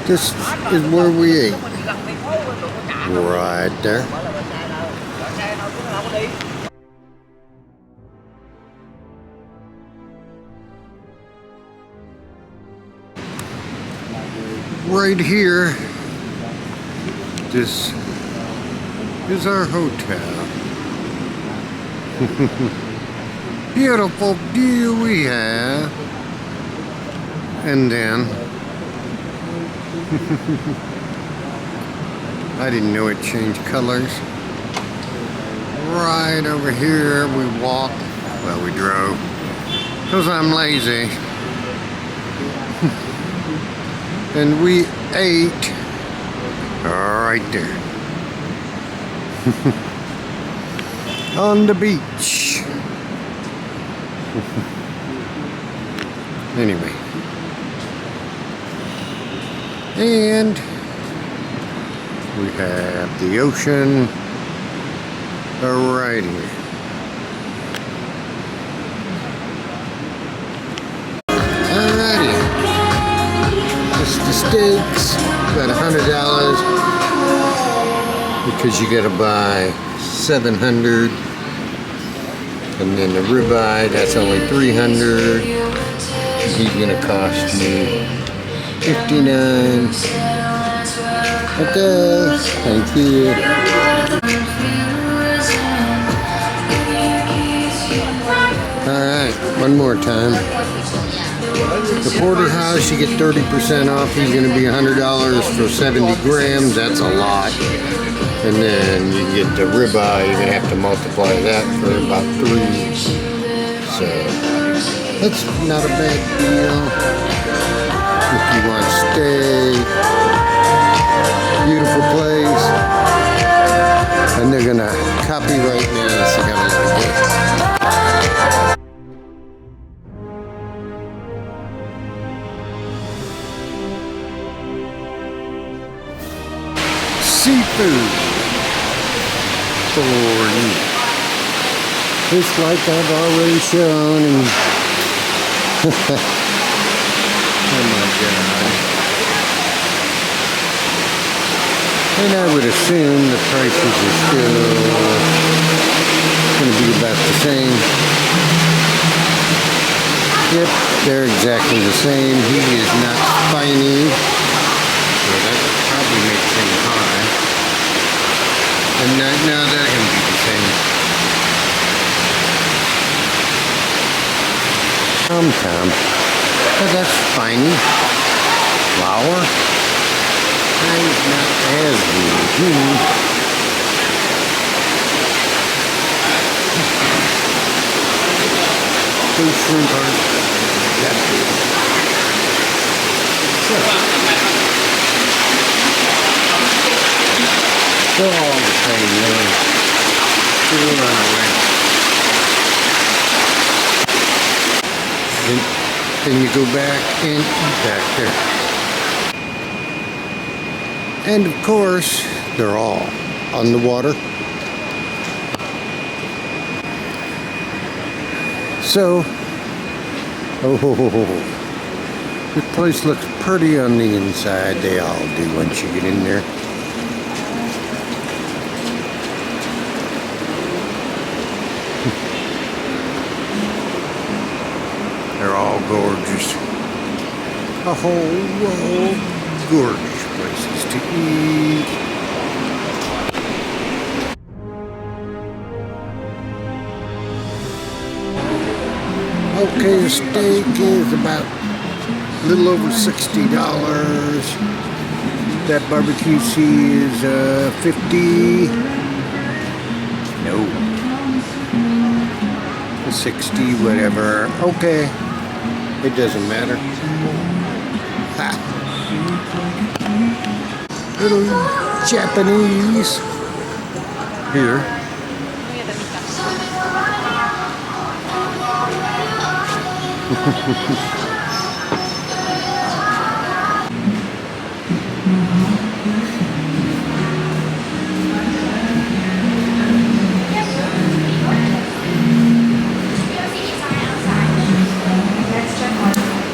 This is where we ate. Right there. Right here, this is our hotel. Beautiful view we have. And then I didn't know it changed colors. Right over here we walked, well we drove, because I'm lazy. And we ate right there. On the beach. Anyway. And we have the ocean right here. Alrighty. This is the steaks. About $100 because you gotta buy 700. And then the ribeye, that's only 300. He's gonna cost me 59. Okay, thank you. Alright, one more time. The porterhouse, you get 30% off. He's going to be $100 for 70 grams. That's a lot. And then you get the ribeye. You're going to have to multiply that for about 3. So that's not a bad deal. If you want steak, beautiful place. And they're going to copyright me, so I got to let it go. Seafood for you. Just like I've already shown. And oh my God. And I would assume the prices are still going to be about the same. Yep, they're exactly the same. He is not spiny. So that probably makes him high. And now they're going to be the same. Tom. But that's spiny. Flour. It's not as good. Those shrimp aren't that good. They're all the same, really. They'll run away. Then you go back and eat back there. And of course, they're all on the water. So, the place looks pretty on the inside. They all do once you get in there. They're all gorgeous. A whole row of gorgeous places to eat. Okay, the steak is about a little over $60. That barbecue is 50. No. 60, whatever. Okay. It doesn't matter. Ha. Little Japanese here.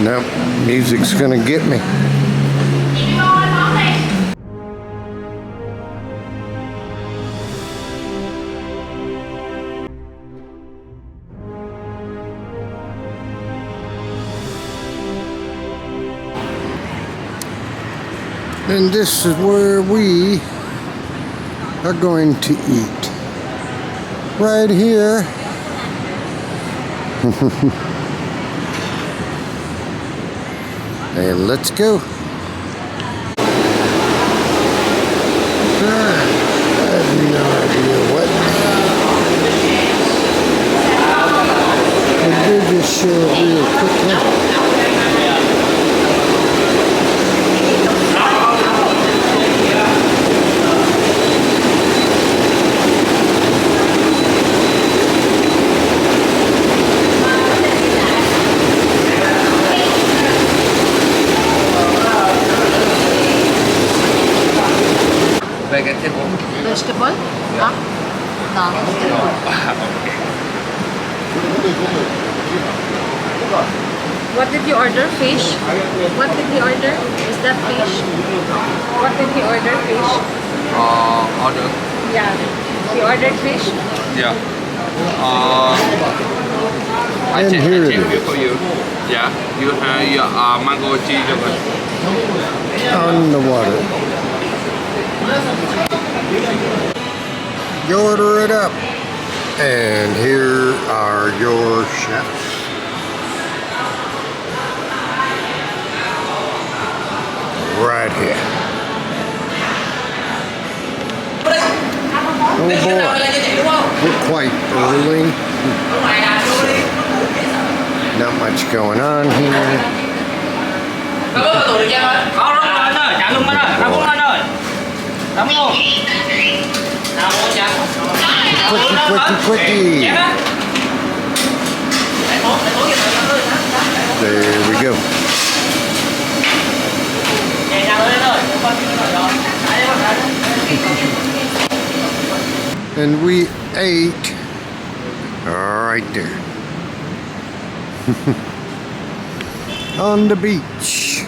Nope, music's gonna get me. And this is where we are going to eat. Right here. And let's go. I have no idea what. I did just show it real quickly. Vegetable? Huh? No, vegetable. What did you order? Fish? What did he order? Is that fish? What did he order? Fish? Order. Yeah. He ordered fish? Yeah. I And check, here I it check is. for you. Yeah. You have your mango cheese yogurt. On the water. You order it up. And here are your chefs. Right here. Oh boy. We're quite early. Not much going on here. Quickie. There we go. And we ate right there. On the beach.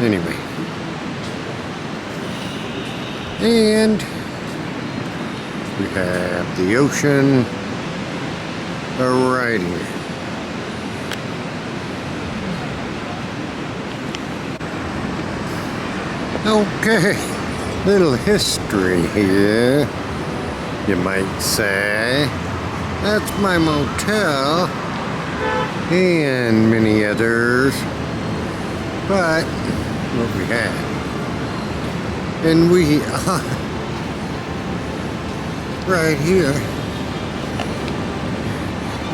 Anyway. And we have the ocean right here. Okay, little history here, you might say. That's my motel and many others, but what we had. And we right here,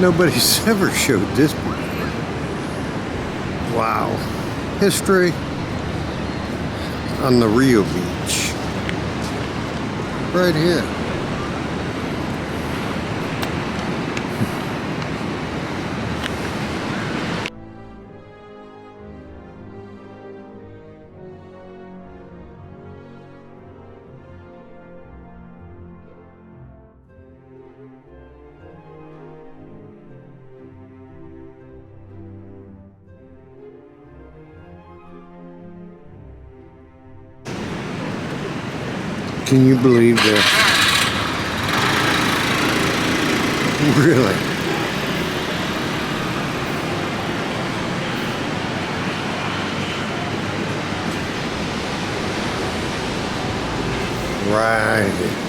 nobody's ever showed this before. Wow, history on the Rio Beach, right here. Can you believe that? Really? Right.